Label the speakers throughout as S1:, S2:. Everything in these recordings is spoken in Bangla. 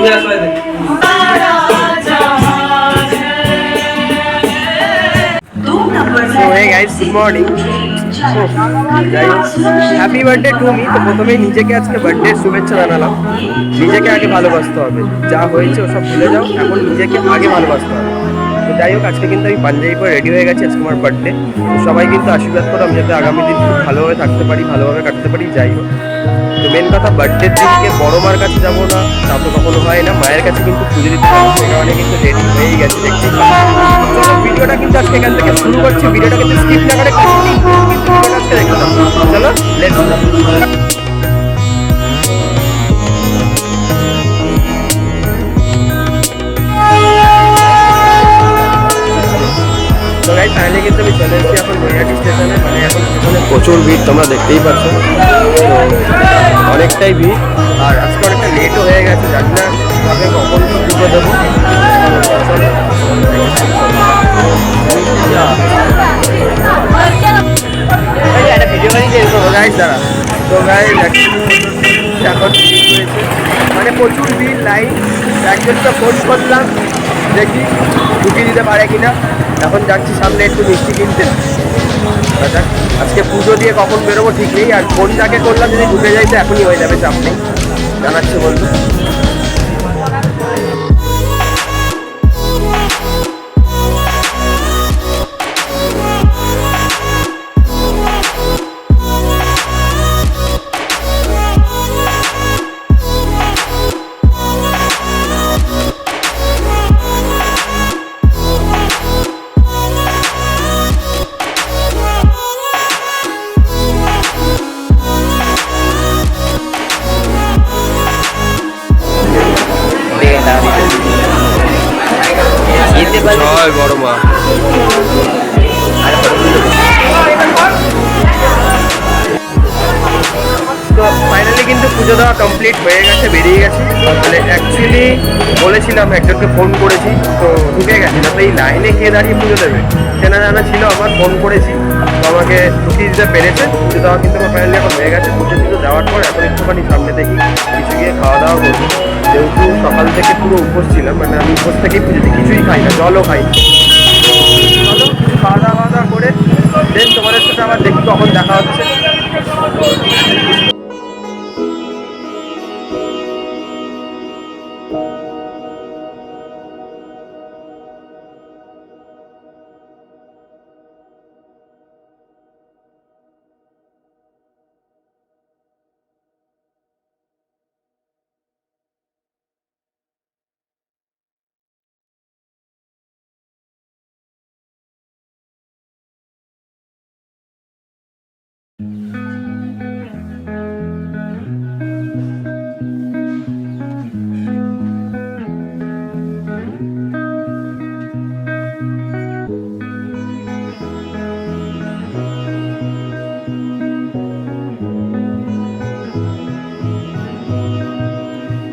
S1: Good morning. Happy birthday to me. তো প্রথমেই নিজেকে আজকে বার্থডে শুভেচ্ছা জানালাম। নিজেকে আগে ভালোবাসতে হবে, যা হয়েছে ওসব ভুলে যাও, এখন নিজেকে আগে ভালোবাসতে হবে। তো যাই হোক, আজকে কিন্তু আমি পাঞ্জাবি পরে রেডি হয়ে গেছি, আজকে আমার বার্থডে। তো সবাই কিন্তু আশীর্বাদ করো আমি যাতে আগামী দিন খুব ভালোভাবে থাকতে পারি, ভালোভাবে কাটতে পারি। যাই হোক, তো মেন কথা, বার্থডের দিনকে বড় মার কাছে যাবো না, তা তো কখনো হয় না। মায়ের কাছে কিন্তু পুজো দিতে পারবো, সেখানে কিন্তু রেডি হয়েই গেছে দেখছি। চলো ভিডিওটা কিন্তু আজকে এখান থেকে শুরু করছি। ভিডিওটা কিন্তু স্কিপ না করে ভিডিওটা আজকে দেখতে থাকো। চলো লেটস গো। তো গাইস ফাইনালি কিন্তু আমি চলে এসেছি এখন নৈহাটি স্টেশনে। মানে এখন স্টেশনে প্রচুর ভিড়, তোমরা দেখতেই পাচ্ছ। তো অনেকটাই ভিড়, আর আজকে অনেকটা লেটও হয়ে গেছে। জানি না কবে কখন পুজো দেবো। একটা ভিডিও বানিয়ে দিয়ে দেবো গাইস, দাঁড়া। তো গাইস এখন মানে প্রচুর ভিড়, লাইন। একজনকে ফোন করলাম, দেখি ঢুকিয়ে দিতে পারে কিনা। এখন যাচ্ছি সামনে একটু মিষ্টি কিনতে। আজকে পুজো দিয়ে কখন বেরোবো ঠিক নেই, আর ফোন যাকে করলাম যদি ঢুকে যাই তো এখনই হয়ে যাবে, চাপ নেই। জানাচ্ছে বলতো। জয় বড় মা। তো ফাইনালি কিন্তু পুজো দেওয়া কমপ্লিট হয়ে গেছে, বেরিয়ে গেছি। মানে অ্যাকচুয়ালি বলেছিলাম, একজনকে ফোন করেছি, তো ঢুকে গেছি না। তো এই লাইনে কে দাঁড়িয়ে পুজো দেবে, চেনা জানা ছিল আমার, ফোন করেছি, তো আমাকে ঢুকিয়ে দিতে পেরেছে। পুজো দেওয়া কিন্তু আমার ফাইনালি এখন হয়ে গেছে। পুজো দেওয়ার পর এখন একটুখানি সামনে দেখি কিছু গিয়ে খাওয়া দাওয়া করবো। যেহেতু সকাল থেকে পুরো উপোস ছিলাম, মানে আমি উপোস থেকেই পুজো দিই, কিছুই খাই না, জলও খাই। চলো খাওয়া দাওয়া করে দেন তোমাদের সাথে আবার দেখি কখন দেখা হচ্ছে।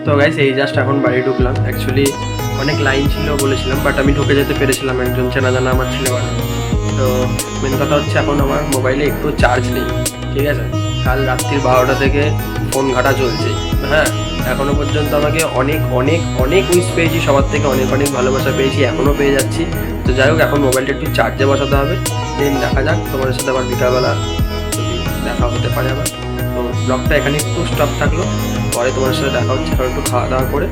S1: তো গাইস এই জাস্ট এখন বাড়ি ঢুকলাম। অ্যাকচুয়ালি অনেক লাইন ছিল বলেছিলাম, বাট আমি ঢুকে যেতে পেরেছিলাম, একজন চেনা জানা আমার ছিল। তো মেন কথা হচ্ছে এখন আমার মোবাইলে একটু চার্জ নেই, ঠিক আছে। কাল রাত্রির 12টা থেকে ফোন ঘাটা চলছে। হ্যাঁ, এখনও পর্যন্ত আমাকে অনেক অনেক অনেক উইশ পেয়েছি, সবার থেকে অনেক অনেক ভালোবাসা পেয়েছি, এখনও পেয়ে যাচ্ছি। তো যাই হোক, এখন মোবাইলটা একটু চার্জে বসাতে হবে, দেন দেখা যাক। তোমাদের সাথে আবার বিকালবেলা যদি দেখা হতে পারে আবার। তো ব্লগটা এখানে একটু স্টপ থাকলো, পরে তোমাদের সাথে দেখা হচ্ছে। কারণ একটু খাওয়া দাওয়া করে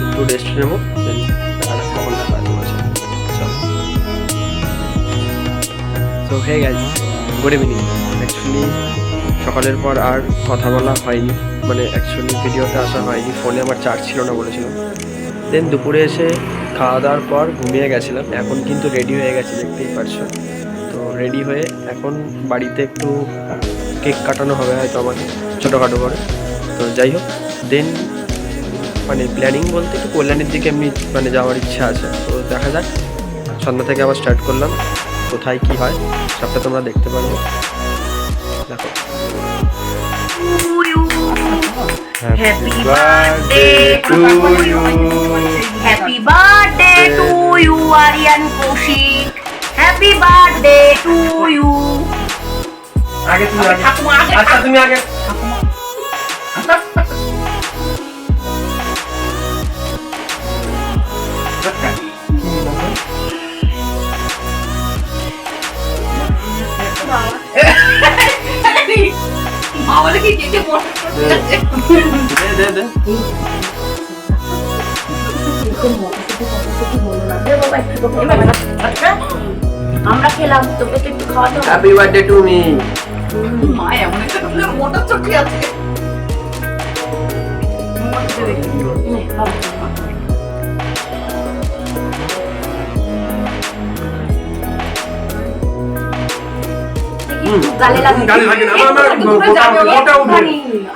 S1: একটু রেস্ট নেবো, দেন দেখা যাক কখন দেখা হয় তোমার সাথে। চলো। তো hey guys, good evening. Actually সকালের পর আর কথা বলা হয়নি, মানে অ্যাকচুয়ালি ভিডিওতে আসা হয়নি, ফোনে আমার চার্জ ছিল না বলেছিলাম। দেন দুপুরে এসে খাওয়া দাওয়ার পর ঘুমিয়ে গেছিলাম। এখন কিন্তু রেডি হয়ে গেছি, দেখতেই পারছো। তো রেডি হয়ে এখন বাড়িতে একটু কেক কাটানো হবে হয়তো আমাকে, ছোটোখাটো করে। তো যাই হোক, দেন মানে প্ল্যানিং বলতে একটু কল্যাণীর দিকে এমনি মানে যাওয়ার ইচ্ছা আছে। তো দেখা যাক, সন্ধ্যা থেকে আবার স্টার্ট করলাম, কোথায় কি হয় সবটা তোমরা দেখতে পারবে। দেখো।
S2: Happy birthday to you. Happy birthday to you, Aryan Kaushik. Happy birthday to you.
S1: আগে তুমি আগে। আচ্ছা তুমি আগে। দে দে
S2: আমরা খেলাম, তোকে তো একটু খাওয়াতে হবে।
S1: Happy birthday to me.
S2: মা এমন একটা মোটা চটি আছে। গালে লাগে না। আমার গোটা উঠে।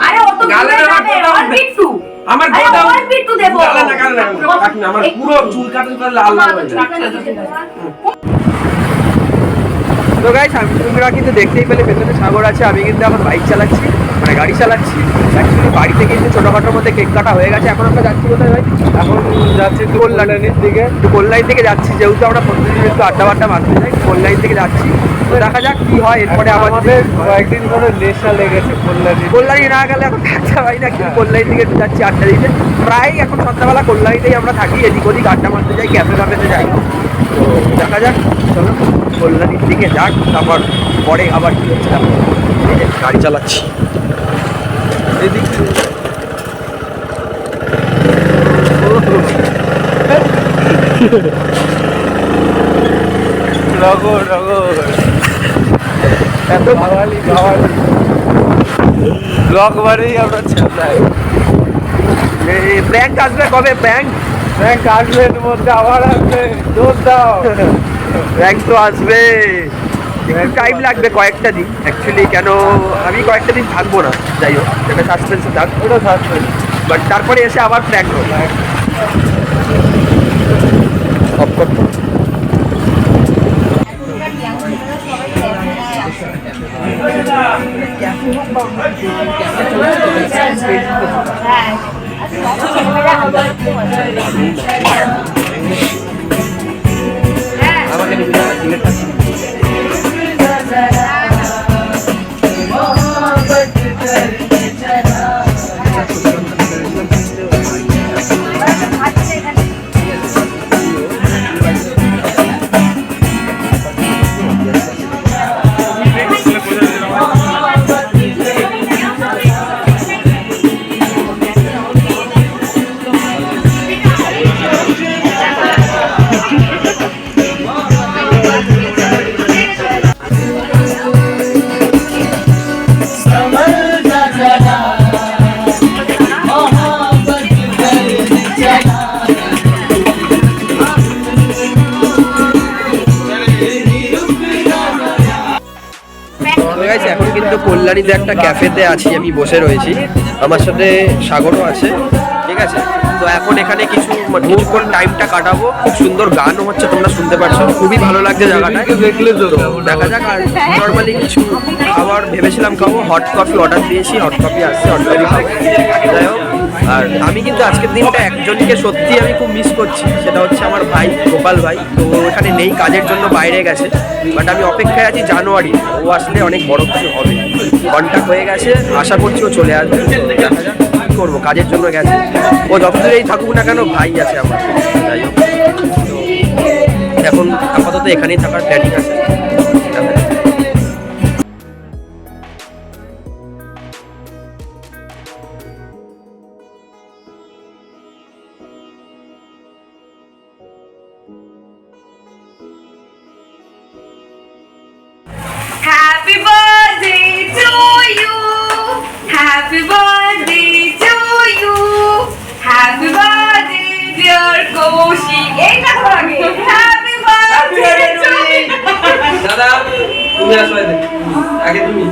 S2: আরে অত গালে লাগে আর বিট্টু। আমার গোটা আর বিট্টু দেব। গালে না আমার পুরো চুল কাটা লাল লাল হয়ে যায়।
S1: তো গাইস তোমরা কিন্তু দেখতেই পেলে পেছনে সাগর আছে, আমি কিন্তু এখন বাইক চালাচ্ছি, মানে গাড়ি চালাচ্ছি। অ্যাকচুয়ালি বাড়ি থেকে কিন্তু ছোটোখাটোর মধ্যে কেক কাটা হয়ে গেছে। এখন আমরা যাচ্ছি কোথায় ভাই? এখন যাচ্ছি কল্যাণীর দিকে। তো কল্যাণী থেকে যাচ্ছি, যেহেতু আমরা প্রতিদিন একটু আড্ডা মারতে যাই, কল্যাণী থেকে যাচ্ছি। তো দেখা যাক কি হয় এরপরে। আমাদের
S3: কয়েকদিন ধরে নেশা লেগেছে
S1: কল্যাণী না গেলে এখন থাকতে পারি না, কিন্তু কল্যাণী থেকে একটু যাচ্ছি আড্ডা দিতে। প্রায় এখন সন্ধ্যাবেলা কল্যাণীতেই আমরা থাকি, এদিক ওদিক আড্ডা মারতে যাই, ক্যাফেতে যাই। তো দেখা যাক, চলো কল্যাণীর দিকে যাক, তারপর পরে আবার কি হচ্ছে গাড়ি চালাচ্ছি এদিক।
S3: এত ভাওয়ালি ব্লক বারেই আমরা ছেড়াই।
S1: ব্যাংক আসবে কবে? ব্যাংক
S3: আসবে, এর মধ্যে আবার আসবে, জোর দাও।
S1: ব্যাংক তো আসবে, টাইম লাগবে কয়েকটা দিন অ্যাকচুয়ালি। কেন আমি কয়েকটা দিন থাকবো না, যাই হোক সেটা সাসপেন্সে থাক,
S3: ওটা সাসপেন্স।
S1: বাট তারপরে এসে আবার প্ল্যান করবো। অফ করবো। এখন কিন্তু কল্যাণীতে একটা ক্যাফেতে আছি, আমি বসে রয়েছি, আমার সাথে সাগরও আছে, ঠিক আছে। তো এখন এখানে কিছুক্ষণ টাইমটা কাটাবো। খুব সুন্দর গানও হচ্ছে, তোমরা শুনতে পারছো, খুবই ভালো লাগছে জায়গাটা, দেখলে তো দেখা যাক। আর নর্মালি কিছু খাবার ভেবেছিলাম খাবো, হট কফি অর্ডার দিয়েছি, হট কফি আসছে, হট কফি খাবো, যাই হোক। আর আমি কিন্তু আজকের দিনটা একজনকে সত্যি আমি খুব মিস করছি, সেটা হচ্ছে আমার ভাই গোপাল ভাই। তো এখানে নেই, কাজের জন্য বাইরে গেছে, বাট আমি অপেক্ষায় আছি জানুয়ারি, ও আসলে অনেক বড় কিছু হবে। কন্ট্যাক্ট হয়ে গেছে, আশা করছি ও চলে আসবে। দেখা যাক কী করবো, কাজের জন্য গেছে। ও যত দূরেই থাকুক না কেন, ভাই আছে আমার, যাই হোক। তো এখন আপাতত এখানেই থাকার প্ল্যানিং আছে।
S2: Happy birthday to you. Happy birthday to you. Happy birthday dear Koshi. এইটা তো আগে। Happy birthday to you.
S1: দাদা তুমি আসো, আগে তুমি।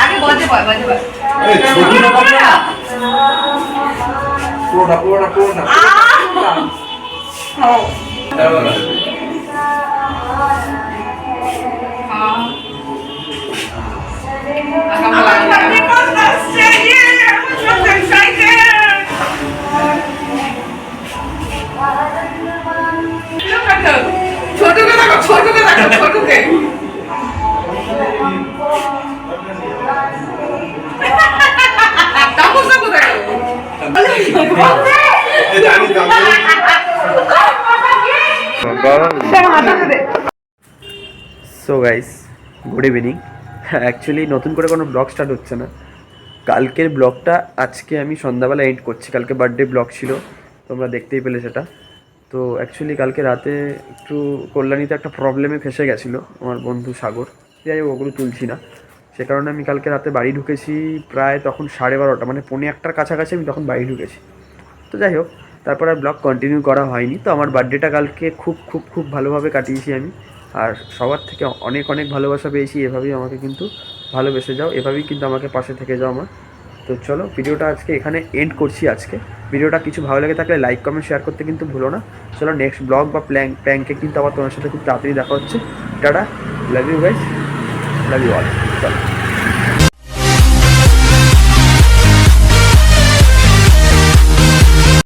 S2: আগে বলতে পার।
S1: পুরোটা
S2: ছোটকে
S1: so guys, good evening. Actually নতুন করে কোনো ব্লগ স্টার্ট হচ্ছে না। কালকের ব্লগটা আজকে আমি সন্ধ্যাবেলা এন্ড করছি। কালকে বার্থডে ব্লগ ছিল, তোমরা দেখতেই পেলে সেটা। তো অ্যাকচুয়ালি কালকে রাতে একটু কল্যাণীতে একটা প্রবলেমে ফেসে গেছিলো আমার বন্ধু সাগর। যাই হোক, ওগুলো তুলছি না। সে কারণে আমি কালকে রাতে বাড়ি ঢুকেছি প্রায় তখন 12:30, মানে 1:45টার কাছাকাছি আমি তখন বাড়ি ঢুকেছি। তো যাই হোক, তারপর আর ব্লগ কন্টিনিউ করা হয়নি। তো আমার বার্থডেটা কালকে খুব খুব খুব ভালোভাবে কাটিয়েছি আমি। আর সবার থেকে অনেক অনেক ভালোবাসা পেয়েছি। এভাবেই আমাকে কিন্তু ভালোবেসে যাও, এভাবেই কিন্তু আমাকে পাশে থেকে যাও আমার। তো চলো, ভিডিওটা আজকে এখানে এন্ড করছি। আজকে ভিডিওটা কিছু ভালো লেগে থাকলে লাইক কমেন্ট শেয়ার করতে কিন্তু ভুলো না। চলো, নেক্সট ব্লগ বা প্র্যাঙ্কে কিন্তু আবার তোমার সাথে খুব তাড়াতাড়ি দেখা হচ্ছে। Tata, love you guys, love you all. চলো।